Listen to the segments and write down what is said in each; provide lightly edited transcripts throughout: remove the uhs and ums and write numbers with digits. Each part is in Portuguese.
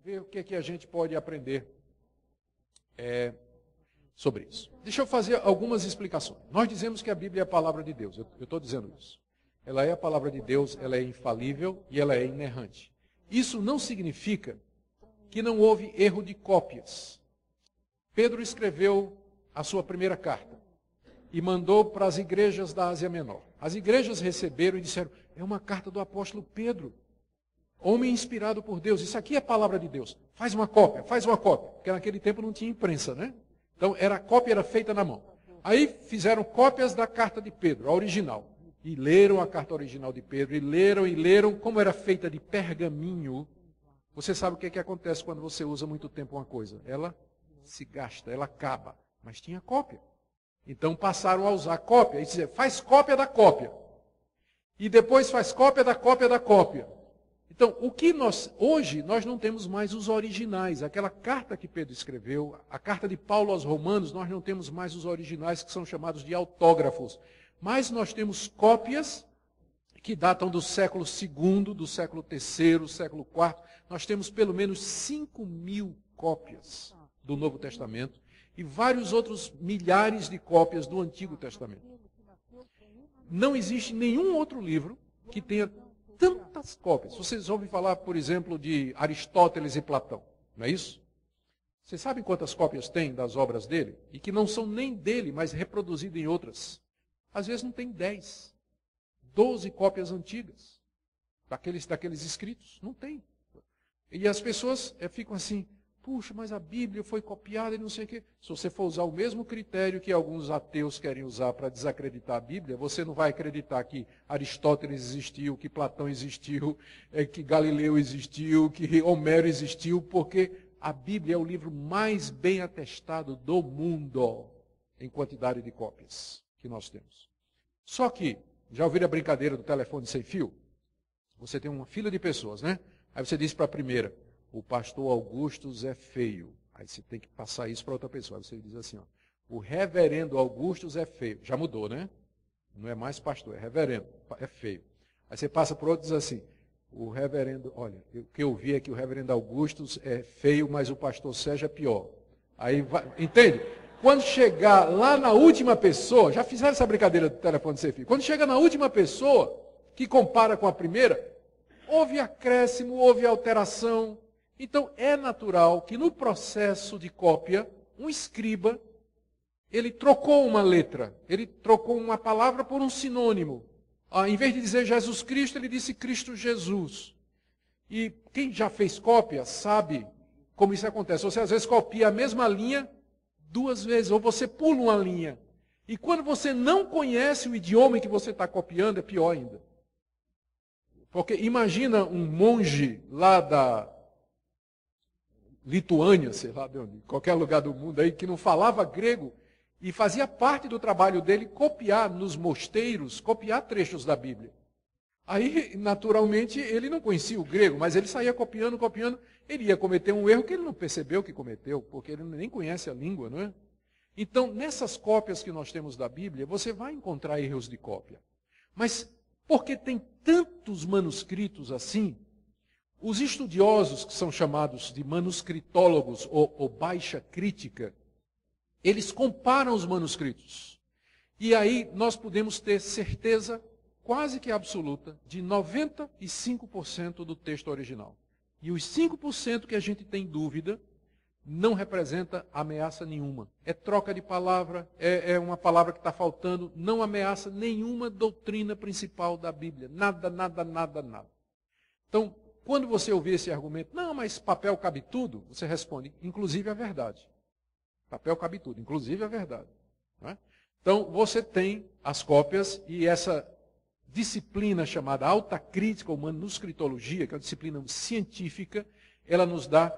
ver o que é que a gente pode aprender sobre isso. Deixa eu fazer algumas explicações. Nós dizemos que a Bíblia é a palavra de Deus. Eu estou dizendo isso. Ela é a palavra de Deus, ela é infalível e ela é inerrante. Isso não significa que não houve erro de cópias. Pedro escreveu a sua primeira carta e mandou para as igrejas da Ásia Menor. As igrejas receberam e disseram, é uma carta do apóstolo Pedro, homem inspirado por Deus. Isso aqui é a palavra de Deus. Faz uma cópia. Porque naquele tempo não tinha imprensa, né? Então a cópia era feita na mão. Aí fizeram cópias da carta de Pedro, a original. E leram a carta original de Pedro, e leram, como era feita de pergaminho. Você sabe o que é que acontece quando você usa muito tempo uma coisa? Ela se gasta, ela acaba. Mas tinha cópia. Então passaram a usar cópia. E dizer, faz cópia da cópia. E depois faz cópia da cópia da cópia. Então, hoje nós não temos mais os originais. Aquela carta que Pedro escreveu, a carta de Paulo aos Romanos, nós não temos mais os originais, que são chamados de autógrafos. Mas nós temos cópias que datam do século II, do século III, século IV. Nós temos pelo menos 5.000 cópias do Novo Testamento e vários outros milhares de cópias do Antigo Testamento. Não existe nenhum outro livro que tenha tantas cópias. Vocês ouvem falar, por exemplo, de Aristóteles e Platão, não é isso? Vocês sabem quantas cópias tem das obras dele? E que não são nem dele, mas reproduzidas em outras. Às vezes não tem 10, 12 cópias antigas daqueles escritos. Não tem. E as pessoas ficam assim, puxa, mas a Bíblia foi copiada e não sei o quê. Se você for usar o mesmo critério que alguns ateus querem usar para desacreditar a Bíblia, você não vai acreditar que Aristóteles existiu, que Platão existiu, que Galileu existiu, que Homero existiu, porque a Bíblia é o livro mais bem atestado do mundo em quantidade de cópias que nós temos. Só que, já ouviram a brincadeira do telefone sem fio? Você tem uma fila de pessoas, né? Aí você diz para a primeira, o pastor Augustus é feio. Aí você tem que passar isso para outra pessoa. Aí você diz assim, ó, o reverendo Augustus é feio. Já mudou, né? Não é mais pastor, é reverendo, é feio. Aí você passa para outro e diz assim, o reverendo, olha, o que eu vi é que o reverendo Augustus é feio, mas o pastor Sérgio é pior. Aí vai, entende? Quando chegar lá na última pessoa, já fizeram essa brincadeira do telefone sem fio, quando chega na última pessoa, que compara com a primeira, houve acréscimo, houve alteração. Então, é natural que no processo de cópia, um escriba, ele trocou uma letra, ele trocou uma palavra por um sinônimo. Em vez de dizer Jesus Cristo, ele disse Cristo Jesus. E quem já fez cópia sabe como isso acontece. Você às vezes copia a mesma linha 2 vezes, ou você pula uma linha. E quando você não conhece o idioma que você está copiando, é pior ainda. Porque imagina um monge lá da Lituânia, sei lá de onde, qualquer lugar do mundo aí, que não falava grego, e fazia parte do trabalho dele copiar nos mosteiros, copiar trechos da Bíblia. Aí, naturalmente, ele não conhecia o grego, mas ele saía copiando, ele ia cometer um erro que ele não percebeu que cometeu, porque ele nem conhece a língua, não é? Então, nessas cópias que nós temos da Bíblia, você vai encontrar erros de cópia. Mas, porque tem tantos manuscritos assim, os estudiosos, que são chamados de manuscritólogos ou baixa crítica, eles comparam os manuscritos. E aí nós podemos ter certeza quase que absoluta de 95% do texto original. E os 5% que a gente tem dúvida não representa ameaça nenhuma. É troca de palavra, é uma palavra que está faltando, não ameaça nenhuma doutrina principal da Bíblia. Nada, nada, nada, nada. Então, quando você ouvir esse argumento, não, mas papel cabe tudo, você responde, inclusive a verdade. Papel cabe tudo, inclusive a verdade. Não é? Então, você tem as cópias e essa disciplina chamada alta crítica ou manuscritologia, que é uma disciplina científica, ela nos dá,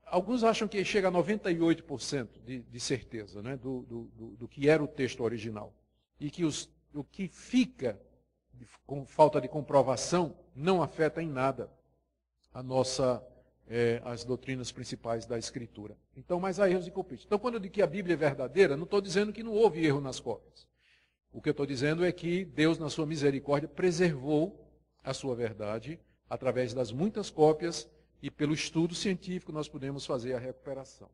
alguns acham que chega a 98% de certeza, né, do que era o texto original. E que o que fica com falta de comprovação não afeta em nada as doutrinas principais da Escritura. Então, mas há erros de copista. Então, quando eu digo que a Bíblia é verdadeira, não estou dizendo que não houve erro nas cópias. O que eu estou dizendo é que Deus, na sua misericórdia, preservou a sua verdade através das muitas cópias e pelo estudo científico nós podemos fazer a recuperação.